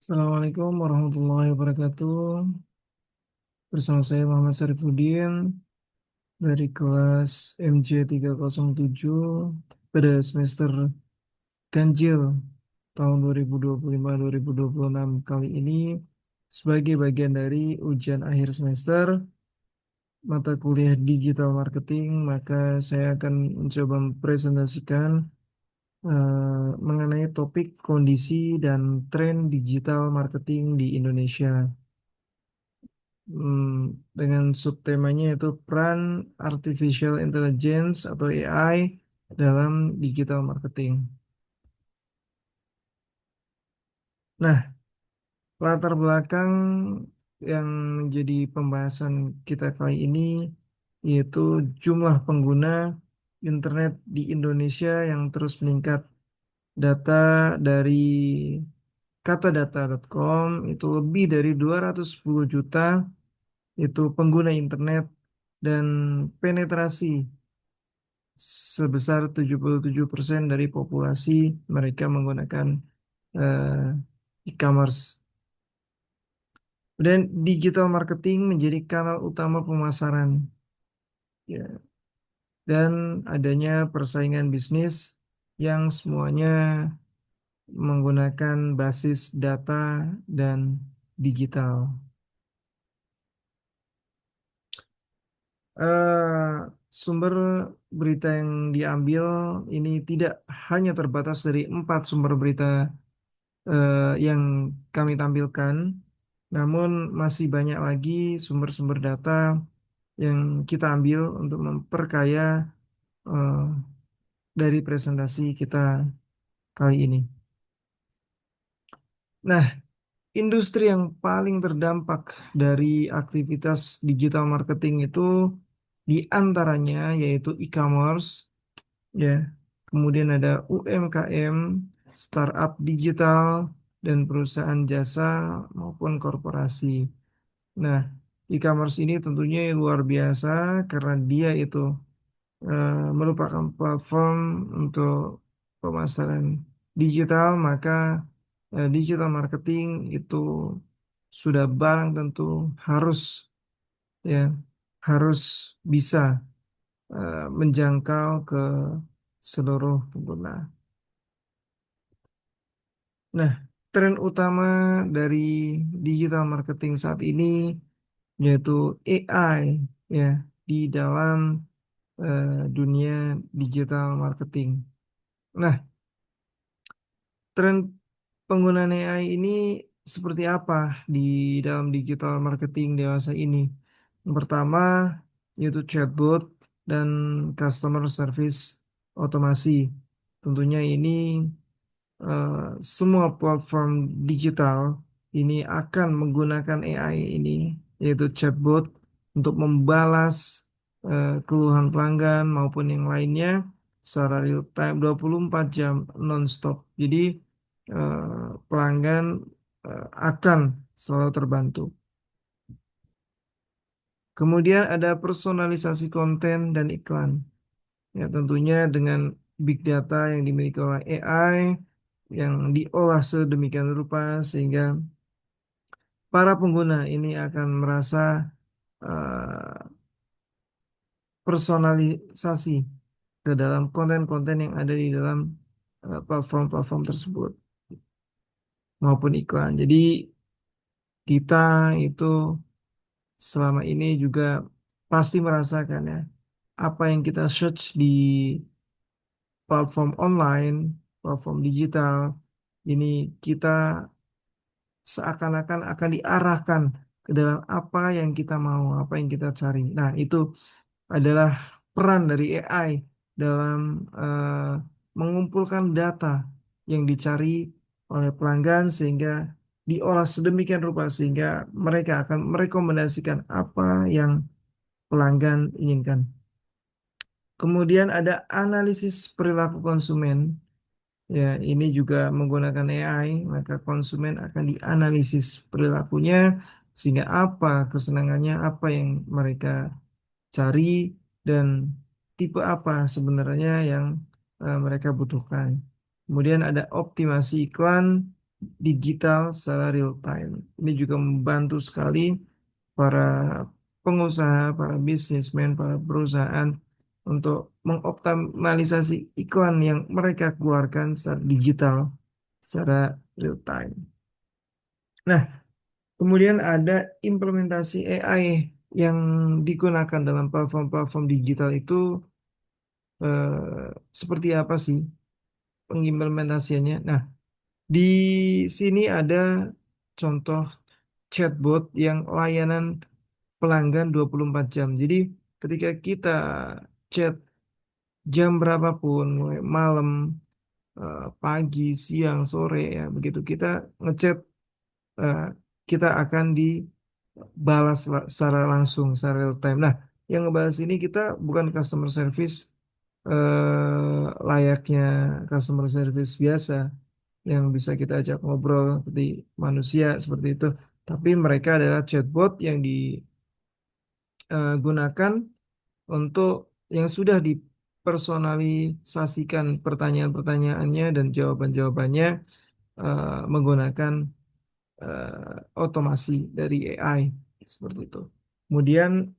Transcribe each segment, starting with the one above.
Assalamualaikum warahmatullahi wabarakatuh. Bersama saya Muhammad Syarifuddin dari kelas MJ307 pada semester ganjil tahun 2025-2026 kali ini sebagai bagian dari ujian akhir semester mata kuliah digital marketing, maka saya akan mencoba mempresentasikan mengenai topik kondisi dan tren digital marketing di Indonesia. Dengan subtemanya yaitu peran artificial intelligence atau AI dalam digital marketing. Nah, latar belakang yang menjadi pembahasan kita kali ini yaitu jumlah pengguna internet di Indonesia yang terus meningkat. Data dari katadata.com itu lebih dari 210 juta itu pengguna internet dan penetrasi sebesar 77% dari populasi mereka menggunakan e-commerce. Dan digital marketing menjadi kanal utama pemasaran, ya, dan adanya persaingan bisnis yang semuanya menggunakan basis data dan digital. eh, Sumber berita yang diambil ini tidak hanya terbatas dari 4 sumber berita yang kami tampilkan, namun masih banyak lagi sumber-sumber data yang kita ambil untuk memperkaya eh, dari presentasi kita kali ini. Nah, industri yang paling terdampak dari aktivitas digital marketing itu di antaranya yaitu e-commerce, ya. Kemudian ada UMKM, startup digital, dan perusahaan jasa maupun korporasi. Nah, e-commerce ini tentunya luar biasa karena dia itu merupakan platform untuk pemasaran digital, maka digital marketing itu sudah barang tentu harus, ya, harus bisa menjangkau ke seluruh pengguna. Nah, tren utama dari digital marketing saat ini yaitu AI, ya, di dalam dunia digital marketing. Nah, tren penggunaan AI ini seperti apa di dalam digital marketing dewasa ini? Yang pertama yaitu chatbot dan customer service otomasi. Tentunya ini semua platform digital ini akan menggunakan AI ini, yaitu chatbot, untuk membalas keluhan pelanggan maupun yang lainnya secara real time 24 jam non-stop. Jadi pelanggan akan selalu terbantu. Kemudian ada personalisasi konten dan iklan. Ya, tentunya dengan big data yang dimiliki oleh AI yang diolah sedemikian rupa sehingga para pengguna ini akan merasa eh, personalisasi ke dalam konten-konten yang ada di dalam platform-platform tersebut maupun iklan. Jadi kita itu selama ini juga pasti merasakan, ya, apa yang kita search di platform online, platform digital ini kita seakan-akan akan diarahkan ke dalam apa yang kita mau, apa yang kita cari. Nah, itu adalah peran dari AI dalam mengumpulkan data yang dicari oleh pelanggan sehingga diolah sedemikian rupa sehingga mereka akan merekomendasikan apa yang pelanggan inginkan. Kemudian ada analisis perilaku konsumen. Ya, ini juga menggunakan AI, maka konsumen akan dianalisis perilakunya sehingga apa kesenangannya, apa yang mereka cari, dan tipe apa sebenarnya yang mereka butuhkan. Kemudian ada optimasi iklan digital secara real time. Ini juga membantu sekali para pengusaha, para bisnismen, para perusahaan untuk mengoptimalisasi iklan yang mereka keluarkan secara digital, secara real time. Nah, kemudian ada implementasi AI yang digunakan dalam platform-platform digital itu seperti apa sih pengimplementasiannya? Nah, di sini ada contoh chatbot yang layanan pelanggan 24 jam. Jadi ketika kita chat jam berapapun, mulai malam, pagi, siang, sore ya, begitu kita ngechat, eh, kita akan dibalas secara langsung, secara real time. Nah, yang ngebalas ini kita bukan customer service layaknya customer service biasa yang bisa kita ajak ngobrol seperti manusia seperti itu. Tapi mereka adalah chatbot yang digunakan untuk yang sudah dipersonalisasikan pertanyaan-pertanyaannya dan jawaban-jawabannya menggunakan otomasi dari AI seperti itu. Kemudian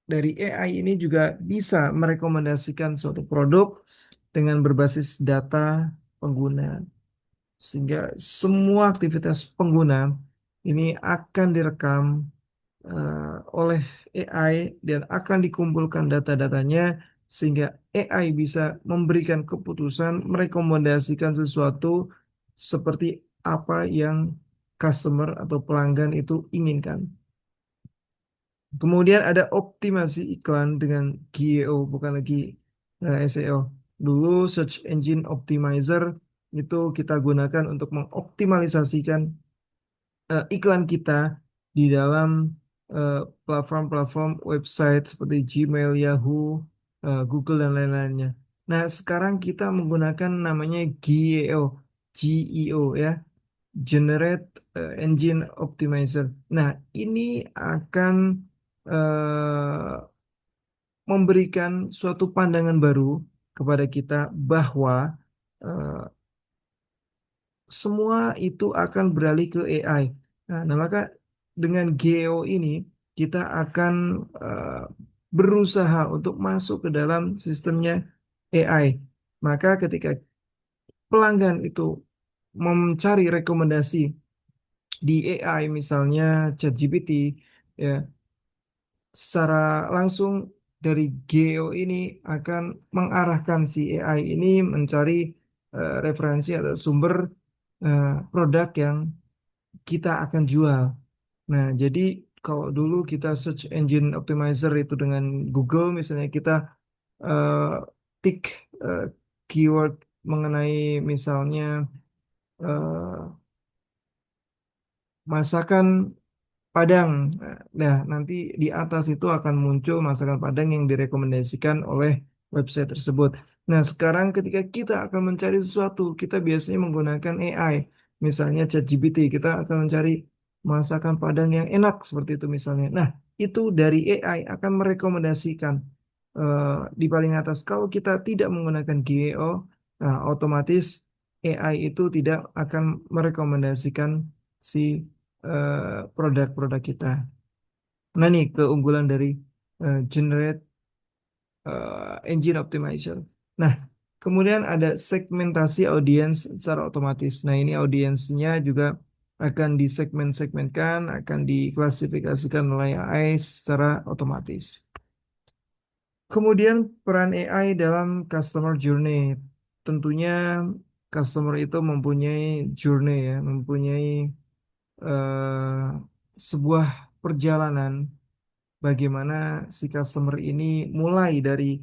dari AI ini juga bisa merekomendasikan suatu produk dengan berbasis data pengguna, sehingga semua aktivitas pengguna ini akan direkam oleh AI dan akan dikumpulkan data-datanya sehingga AI bisa memberikan keputusan merekomendasikan sesuatu seperti apa yang customer atau pelanggan itu inginkan. Kemudian ada optimasi iklan dengan GEO, bukan lagi SEO. Dulu Search Engine Optimizer itu kita gunakan untuk mengoptimalisasikan iklan kita di dalam eh, platform-platform website seperti Gmail, Yahoo, Google, dan lain-lainnya. Nah, sekarang kita menggunakan namanya GEO, GEO ya, Generate Engine Optimizer. Nah, ini akan eh, memberikan suatu pandangan baru kepada kita bahwa eh, semua itu akan beralih ke AI. Nah, maka dengan Geo ini kita akan eh, berusaha untuk masuk ke dalam sistemnya AI. Maka ketika pelanggan itu mencari rekomendasi di AI, misalnya ChatGPT, ya, secara langsung dari Geo ini akan mengarahkan si AI ini mencari referensi atau sumber produk yang kita akan jual. Nah, jadi kalau dulu kita search engine optimizer itu dengan Google, misalnya kita eh, tik eh, keyword mengenai misalnya eh, masakan Padang. Nah, nanti di atas itu akan muncul masakan Padang yang direkomendasikan oleh website tersebut. Nah, sekarang ketika kita akan mencari sesuatu, kita biasanya menggunakan AI. Misalnya ChatGPT, kita akan mencari masakan Padang yang enak seperti itu misalnya. Nah, itu dari AI akan merekomendasikan di paling atas. Kalau kita tidak menggunakan GEO, nah, otomatis AI itu tidak akan merekomendasikan si produk-produk kita. Nah nih keunggulan dari Generate Engine Optimizer. Nah, kemudian ada segmentasi audiens secara otomatis. Nah, ini audiensnya juga akan disegmen-segmenkan, akan diklasifikasikan oleh AI secara otomatis. Kemudian peran AI dalam customer journey. Tentunya customer itu mempunyai journey ya, mempunyai eh, sebuah perjalanan bagaimana si customer ini mulai dari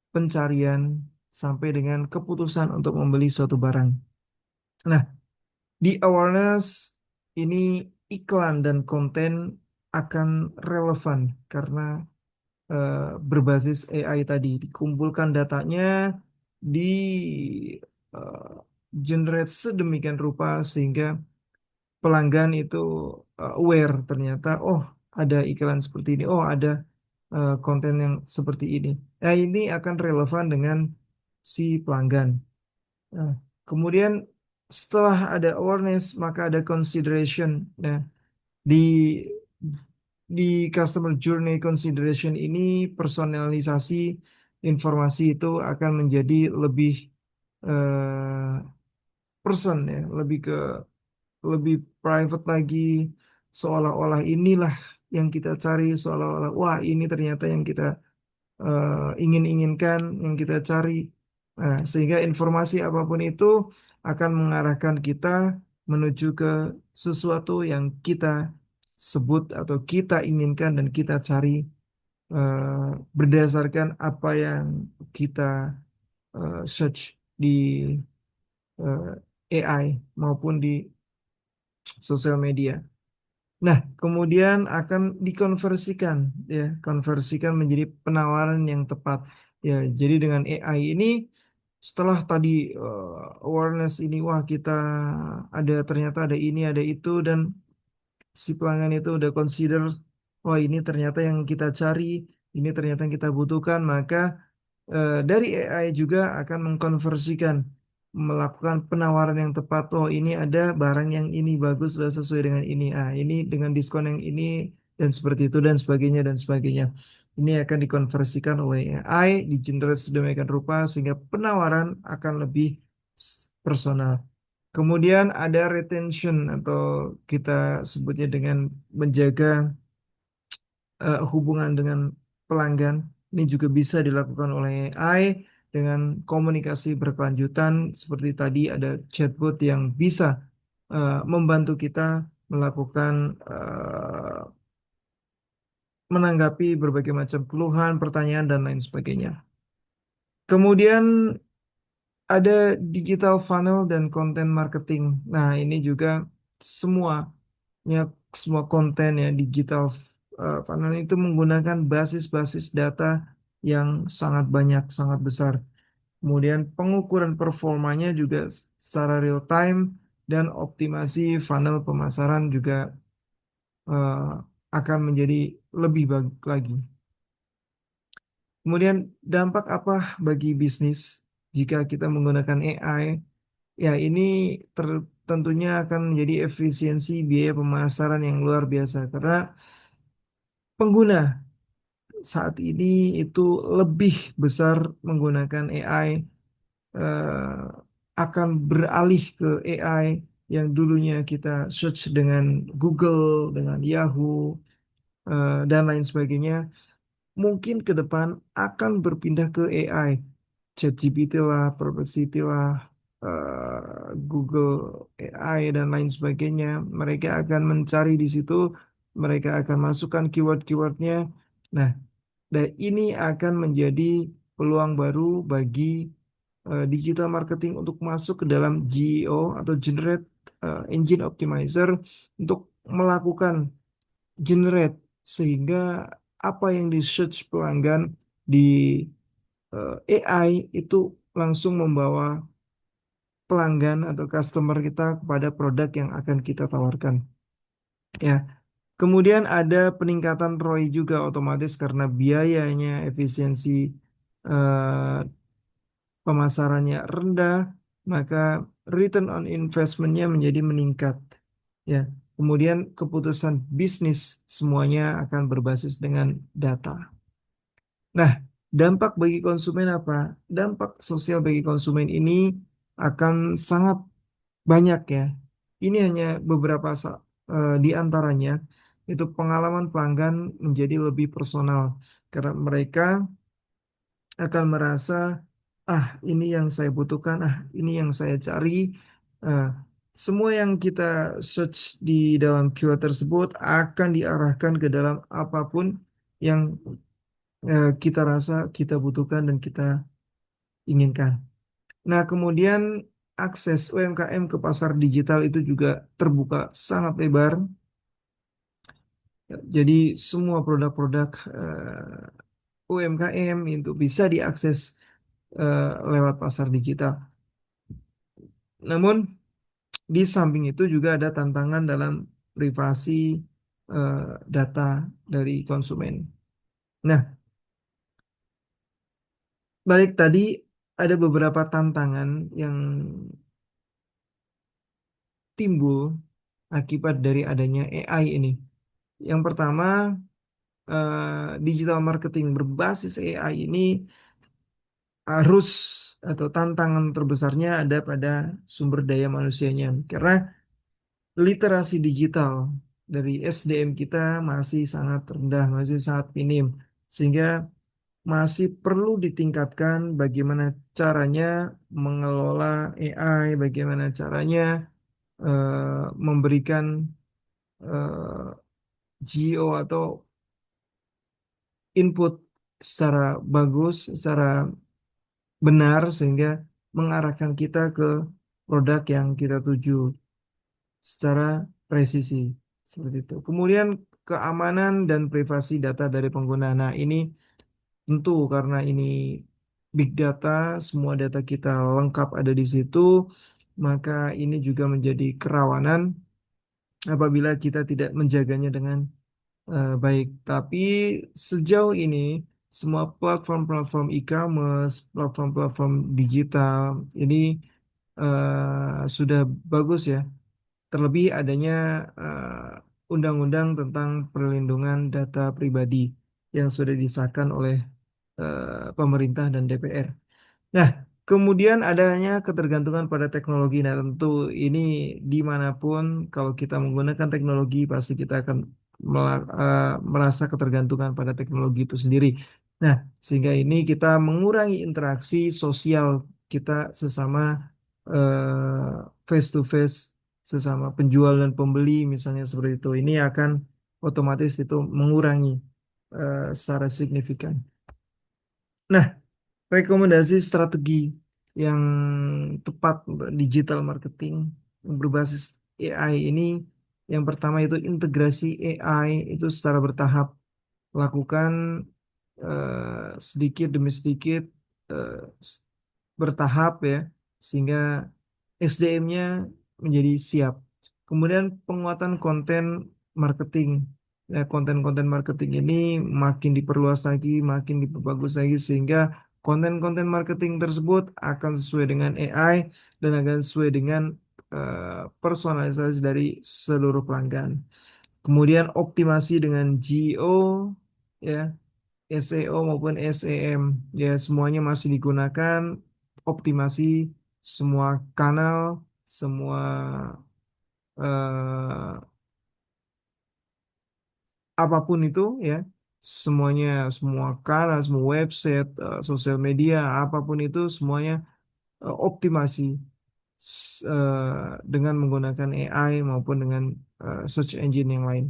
pencarian sampai dengan keputusan untuk membeli suatu barang. Nah, di awareness ini iklan dan konten akan relevan karena berbasis AI tadi dikumpulkan datanya di eh, generate sedemikian rupa sehingga pelanggan itu aware ternyata oh ada iklan seperti ini, oh ada konten yang seperti ini. Nah, ini akan relevan dengan si pelanggan. Nah, kemudian Setelah ada awareness, maka ada consideration. Nah, di customer journey consideration ini personalisasi informasi itu akan menjadi lebih eh, person ya, lebih private lagi, seolah-olah inilah yang kita cari, seolah-olah wah ini ternyata yang kita ingin-inginkan, yang kita cari. Nah, sehingga informasi apapun itu akan mengarahkan kita menuju ke sesuatu yang kita sebut atau kita inginkan dan kita cari berdasarkan apa yang kita search di AI maupun di sosial media. Nah, kemudian akan dikonversikan, ya, konversikan menjadi penawaran yang tepat. Ya, jadi dengan AI ini, setelah tadi awareness ini, wah kita ada ternyata ada ini, ada itu, dan si pelanggan itu udah consider, wah ini ternyata yang kita cari, ini ternyata yang kita butuhkan, maka dari AI juga akan mengkonversikan, melakukan penawaran yang tepat. Oh, ini ada barang yang ini bagus, sudah sesuai dengan ini. Ah, ini dengan diskon yang ini dan seperti itu dan sebagainya dan sebagainya. Ini akan dikonversikan oleh AI, digenerate sedemikian rupa sehingga penawaran akan lebih personal. Kemudian ada retention atau kita sebutnya dengan menjaga hubungan dengan pelanggan. Ini juga bisa dilakukan oleh AI dengan komunikasi berkelanjutan seperti tadi ada chatbot yang bisa membantu kita melakukan menanggapi berbagai macam keluhan, pertanyaan dan lain sebagainya. Kemudian ada digital funnel dan content marketing. Nah, ini juga semuanya semua konten ya digital funnel itu menggunakan basis-basis data yang sangat banyak, sangat besar. Kemudian pengukuran performanya juga secara real time dan optimasi funnel pemasaran juga eh, akan menjadi lebih baik lagi. Kemudian dampak apa bagi bisnis jika kita menggunakan AI? Ya, ini tentunya akan menjadi efisiensi biaya pemasaran yang luar biasa karena pengguna saat ini itu lebih besar menggunakan AI, eh, akan beralih ke AI yang dulunya kita search dengan Google, dengan Yahoo, dan lain sebagainya. Mungkin ke depan akan berpindah ke AI, ChatGPT lah, Perplexity lah, Google AI dan lain sebagainya. Mereka akan mencari di situ, mereka akan masukkan keyword-keywordnya. Nah, dan ini akan menjadi peluang baru bagi digital marketing untuk masuk ke dalam GEO atau Generate Engine Optimizer untuk melakukan generate sehingga apa yang di search pelanggan di AI itu langsung membawa pelanggan atau customer kita kepada produk yang akan kita tawarkan. Ya, kemudian ada peningkatan ROI juga otomatis karena biayanya, efisiensi eh, pemasarannya rendah, maka return on investment-nya menjadi meningkat. Ya, kemudian keputusan bisnis semuanya akan berbasis dengan data. Nah, dampak bagi konsumen apa? Dampak sosial bagi konsumen ini akan sangat banyak ya. Ini hanya beberapa di antaranya. Itu pengalaman pelanggan menjadi lebih personal karena mereka akan merasa, ah ini yang saya butuhkan, ah ini yang saya cari. Ah, semua yang kita search di dalam keyword tersebut akan diarahkan ke dalam apapun yang kita rasa kita butuhkan dan kita inginkan. Nah, kemudian akses UMKM ke pasar digital itu juga terbuka sangat lebar. Jadi semua produk-produk UMKM itu bisa diakses lewat pasar digital. Namun di samping itu juga ada tantangan dalam privasi eh, data dari konsumen. Nah, balik tadi ada beberapa tantangan yang timbul akibat dari adanya AI ini. Yang pertama, digital marketing berbasis AI ini arus atau tantangan terbesarnya ada pada sumber daya manusianya. Karena literasi digital dari SDM kita masih sangat rendah, masih sangat minim. Sehingga masih perlu ditingkatkan bagaimana caranya mengelola AI, bagaimana caranya memberikan eh, GO atau input secara bagus, secara benar sehingga mengarahkan kita ke produk yang kita tuju secara presisi seperti itu. Kemudian keamanan dan privasi data dari pengguna. Nah, ini tentu karena ini big data, semua data kita lengkap ada di situ, maka ini juga menjadi kerawanan apabila kita tidak menjaganya dengan baik. Tapi sejauh ini semua platform-platform e-commerce, platform-platform digital ini sudah bagus ya. Terlebih adanya undang-undang tentang perlindungan data pribadi yang sudah disahkan oleh pemerintah dan DPR. Nah, kemudian adanya ketergantungan pada teknologi. Nah, tentu ini dimanapun kalau kita menggunakan teknologi pasti kita akan merasa ketergantungan pada teknologi itu sendiri. Nah, sehingga ini kita mengurangi interaksi sosial kita sesama face to face, sesama penjual dan pembeli misalnya seperti itu. Ini akan otomatis itu mengurangi secara signifikan. Nah, rekomendasi strategi yang tepat untuk digital marketing yang berbasis AI ini, yang pertama itu integrasi AI itu secara bertahap. Lakukan sedikit demi sedikit, eh, s- bertahap ya, sehingga SDM-nya menjadi siap. Kemudian penguatan konten marketing. Ya, konten-konten marketing ini makin diperluas lagi, makin diperbagus lagi sehingga konten-konten marketing tersebut akan sesuai dengan AI dan akan sesuai dengan personalisasi dari seluruh pelanggan. Kemudian optimasi dengan GO, ya, SEO maupun SEM, ya semuanya masih digunakan. Optimasi semua kanal, semua eh, apapun itu ya, semuanya, semua kanal, semua website, sosial media, apapun itu semuanya optimasi dengan menggunakan AI maupun dengan search engine yang lain.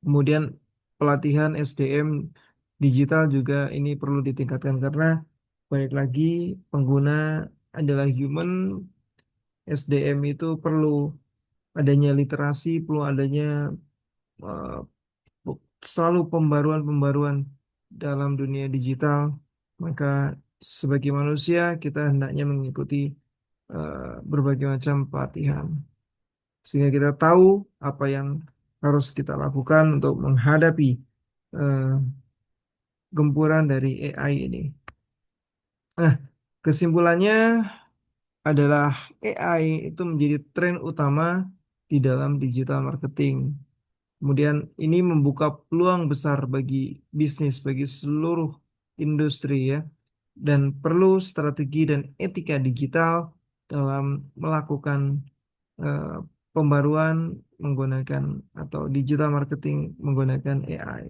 Kemudian pelatihan SDM digital juga ini perlu ditingkatkan karena balik lagi pengguna adalah human, SDM itu perlu adanya literasi, perlu adanya eh, selalu pembaruan-pembaruan dalam dunia digital. Maka sebagai manusia kita hendaknya mengikuti berbagai macam pelatihan sehingga kita tahu apa yang harus kita lakukan untuk menghadapi eh, gempuran dari AI ini. Nah, kesimpulannya adalah AI itu menjadi tren utama di dalam digital marketing. Kemudian ini membuka peluang besar bagi bisnis, bagi seluruh industri ya. Dan perlu strategi dan etika digital dalam melakukan eh, pembaruan menggunakan atau digital marketing menggunakan AI.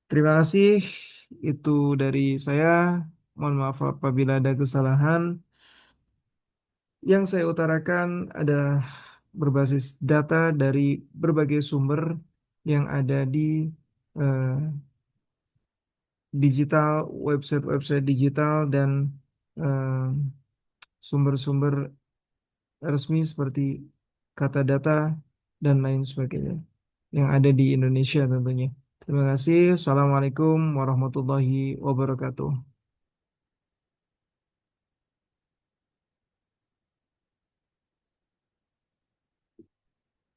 Terima kasih. Itu dari saya. Mohon maaf apabila ada kesalahan. Yang saya utarakan adalah berbasis data dari berbagai sumber yang ada di eh, digital, website-website digital dan eh, sumber-sumber resmi seperti kata data dan lain sebagainya yang ada di Indonesia tentunya. Terima kasih. Assalamualaikum warahmatullahi wabarakatuh.